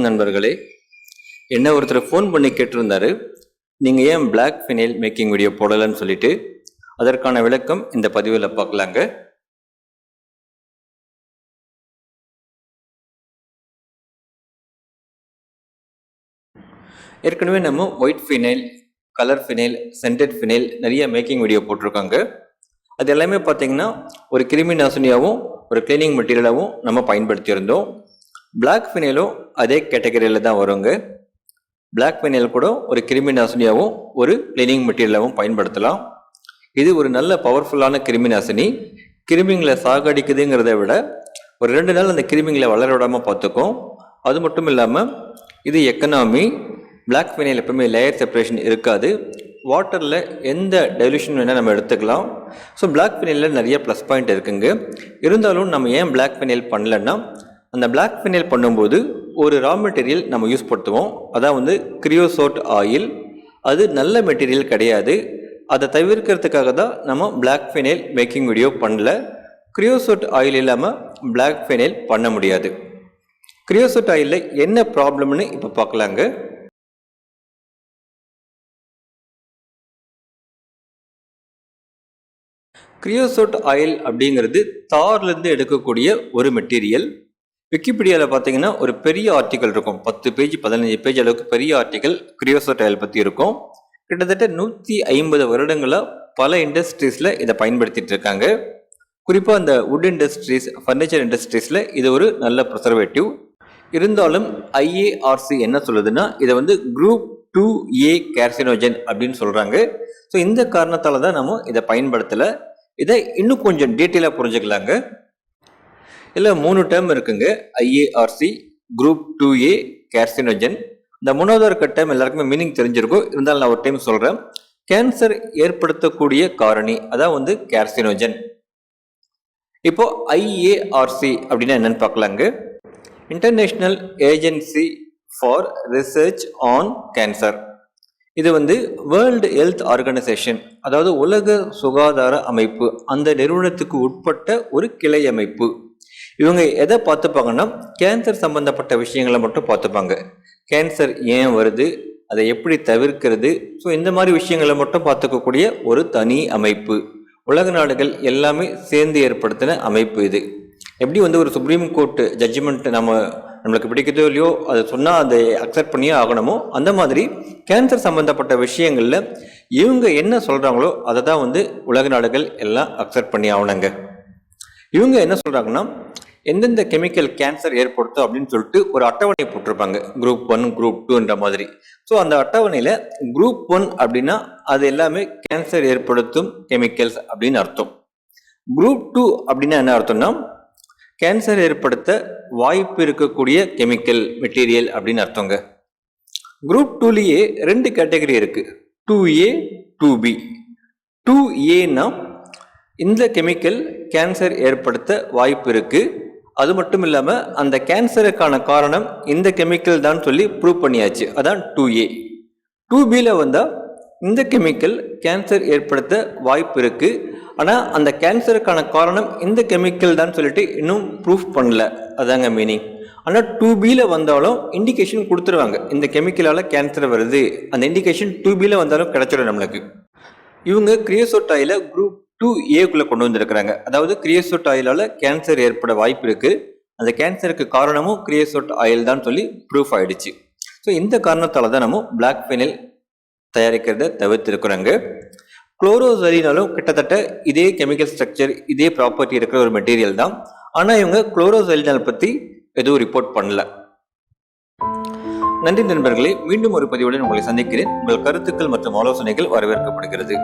வணக்கம் நண்பர்களே. என்ன ஒருத்தர் ஃபோன் பண்ணி கேட்டிருந்தாரு, நீங்கள் ஏன் பிளாக் ஃபினைல் மேக்கிங் வீடியோ போடலன்னு சொல்லிட்டு. அதற்கான விளக்கம் இந்த பதிவில் பார்க்கலாங்க. ஏற்கனவே நம்ம white phenyl, colour phenyl, scented phenyl நிறைய மேக்கிங் வீடியோ போட்டிருக்காங்க. அது எல்லாமே பார்த்தீங்கன்னா ஒரு கிருமி நாசினியாகவும் ஒரு கிளீனிங் மெட்டீரியலாகவும் நம்ம பயன்படுத்தியிருந்தோம். பிளாக் ஃபினைலும் அதே கேட்டகரியில் தான் வருங்க. பிளாக் ஃபினைல் கூட ஒரு கிருமி நாசினியாகவும் ஒரு கிளீனிங் மெட்டீரியலாகவும் பயன்படுத்தலாம். இது ஒரு நல்ல பவர்ஃபுல்லான கிருமி நாசினி. கிருமிங்களை சாகடிக்குதுங்கிறத விட ஒரு 2 நாள் அந்த கிருமிங்களை வளர விடாமல் பார்த்துக்கும். அது மட்டும் இல்லாமல் இது எக்கனாமி. பிளாக் ஃபினைல் எப்பவுமே லேயர் செப்பரேஷன் இருக்காது. வாட்டரில் எந்த டைலூஷன் வேணால் நம்ம எடுத்துக்கலாம். ஸோ பிளாக் ஃபினைலில் நிறைய ப்ளஸ் பாயிண்ட் இருக்குங்க. இருந்தாலும் நம்ம ஏன் பிளாக் ஃபினைல் பண்ணலன்னா, அந்த பிளாக் ஃபினைல் பண்ணும்போது ஒரு ரா மெட்டீரியல் நம்ம யூஸ் படுத்துவோம். அதான் வந்து கிரியோசோட் ஆயில். அது நல்ல மெட்டீரியல் கிடையாது. அதை தவிர்க்கிறதுக்காக தான் நம்ம பிளாக் ஃபினைல் மேக்கிங் வீடியோ பண்ணல. கிரியோசோட் ஆயில் இல்லாமல் பிளாக் ஃபினைல் பண்ண முடியாது. கிரியோசோட் ஆயிலில் என்ன ப்ராப்ளம்னு இப்போ பார்க்கலாங்க. கிரியோசோட் ஆயில் அப்படிங்கிறது தார்லேருந்து எடுக்கக்கூடிய ஒரு மெட்டீரியல். விக்கிபீடியாவில் பார்த்தீங்கன்னா ஒரு பெரிய ஆர்டிக்கல் இருக்கும். 10 பேஜ் 15 பேஜ் அளவுக்கு பெரிய ஆர்டிக்கல் கிரியோசோட் ஆயில் பற்றி இருக்கும். கிட்டத்தட்ட 150 வருடங்களாக பல இண்டஸ்ட்ரீஸில் இதை பயன்படுத்திட்டு இருக்காங்க. குறிப்பாக அந்த வுட் இண்டஸ்ட்ரீஸ், ஃபர்னிச்சர் இண்டஸ்ட்ரீஸில் இது ஒரு நல்ல ப்ரிசர்வேட்டிவ். இருந்தாலும் IARC என்ன சொல்லுதுன்னா, இதை வந்து குரூப் 2A கார்சினோஜன் அப்படின்னு சொல்கிறாங்க. ஸோ இந்த காரணத்தால் தான் நம்ம இதை பயன்படுத்தலை. இதை இன்னும் கொஞ்சம் டீட்டெயிலாக புரிஞ்சுக்கலாங்க. இல்லை 3 டேர்ம் இருக்குங்க. IARC, group 2A carcinogen. இந்த 3வது இருக்க டேர்ம் எல்லாருக்குமே மீனிங் தெரிஞ்சிருக்கும். இருந்தாலும் நான் ஒரு டைம் சொல்கிறேன். கேன்சர் ஏற்படுத்தக்கூடிய காரணி, அதான் வந்து கார்சினோஜன். இப்போ IARC அப்படின்னா என்னன்னு பார்க்கலாங்க. International agency for research on cancer. இது வந்து வேர்ல்டு ஹெல்த் ஆர்கனைசேஷன், அதாவது உலக சுகாதார அமைப்பு, அந்த நிறுவனத்துக்கு உட்பட்ட ஒரு கிளை அமைப்பு. இவங்க எதை பார்த்துப்பாங்கன்னா, கேன்சர் சம்பந்தப்பட்ட விஷயங்களை மட்டும் பார்த்துப்பாங்க. கேன்சர் ஏன் வருது, அதை எப்படி தவிர்க்கிறது, ஸோ இந்த மாதிரி விஷயங்களை மட்டும் பார்த்துக்கக்கூடிய ஒரு தனி அமைப்பு. உலக நாடுகள் எல்லாமே சேர்ந்து ஏற்படுத்தின அமைப்பு இது. எப்படி வந்து ஒரு சுப்ரீம் கோர்ட் ஜட்ஜ்மெண்ட் நம்மளுக்கு பிடிக்குதோ இல்லையோ அதை சொன்னால் அதை அக்செப்ட் பண்ணியே ஆகணுமோ, அந்த மாதிரி கேன்சர் சம்மந்தப்பட்ட விஷயங்களில் இவங்க என்ன சொல்கிறாங்களோ அதை தான் வந்து உலக நாடுகள் எல்லாம் அக்செப்ட் பண்ணி ஆகணுங்க. இவங்க என்ன சொல்கிறாங்கன்னா, எந்தெந்த கெமிக்கல் கேன்சர் ஏற்படுத்தும் அப்படின்னு சொல்லிட்டு ஒரு அட்டவணை போட்டிருப்பாங்க. குரூப் 1, குரூப் 2ன்ற மாதிரி. ஸோ அந்த அட்டவணையில் குரூப் 1 அப்படின்னா அது எல்லாமே கேன்சர் ஏற்படுத்தும் கெமிக்கல்ஸ் அப்படின்னு அர்த்தம். குரூப் 2 அப்படின்னா என்ன அர்த்தம்னா, கேன்சர் ஏற்படுத்த வாய்ப்பு இருக்கக்கூடிய கெமிக்கல் மெட்டீரியல் அப்படின்னு அர்த்தங்க. குரூப் 2லேயே 2 கேட்டகரி இருக்கு. 2A, 2B. 2Aனா இந்த கெமிக்கல் கேன்சர் ஏற்படுத்த வாய்ப்பு இருக்கு. அது மட்டும் இல்லாமல் அந்த கேன்சருக்கான காரணம் இந்த கெமிக்கல் தான் சொல்லி ப்ரூவ் பண்ணியாச்சு. அதான் 2A. 2Bல வந்தால் இந்த கெமிக்கல் கேன்சர் ஏற்படுத்த வாய்ப்பு இருக்கு, ஆனால் அந்த கேன்சருக்கான காரணம் இந்த கெமிக்கல் தான் சொல்லிட்டு இன்னும் ப்ரூஃப் பண்ணல. அதாங்க மீனிங். ஆனால் 2Bல வந்தாலும் இண்டிகேஷன் கொடுத்துருவாங்க, இந்த கெமிக்கலால் கேன்சர் வருது. அந்த இண்டிகேஷன் 2Bல வந்தாலும் கிடைச்சிடும் நம்மளுக்கு. இவங்க கிரியோசோட் ஆயிலை குரூப் 2Aக்குள்ளே கொண்டு வந்திருக்கிறாங்க. அதாவது கிரியோசோட் ஆயிலால் கேன்சர் ஏற்பட வாய்ப்பு இருக்குது, அந்த கேன்சருக்கு காரணமும் கிரியோசோட் ஆயில் தான் சொல்லி ப்ரூஃப் ஆயிடுச்சு. ஸோ இந்த காரணத்தால் தான் நம்ம பிளாக் ஃபினைல் தயாரிக்கிறத தவிர்த்திருக்கிறாங்க. குளோரோசலினாலும் கிட்டத்தட்ட இதே கெமிக்கல் ஸ்ட்ரக்சர், இதே ப்ராப்பர்ட்டி இருக்கிற ஒரு மெட்டீரியல் தான். ஆனால் இவங்க குளோரோசலினால் பற்றி எதுவும் ரிப்போர்ட் பண்ணல. நன்றி நண்பர்களே. மீண்டும் ஒரு பதிவுடன் உங்களை சந்திக்கிறேன். உங்கள் கருத்துக்கள் மற்றும் ஆலோசனைகள் வரவேற்கப்படுகிறது.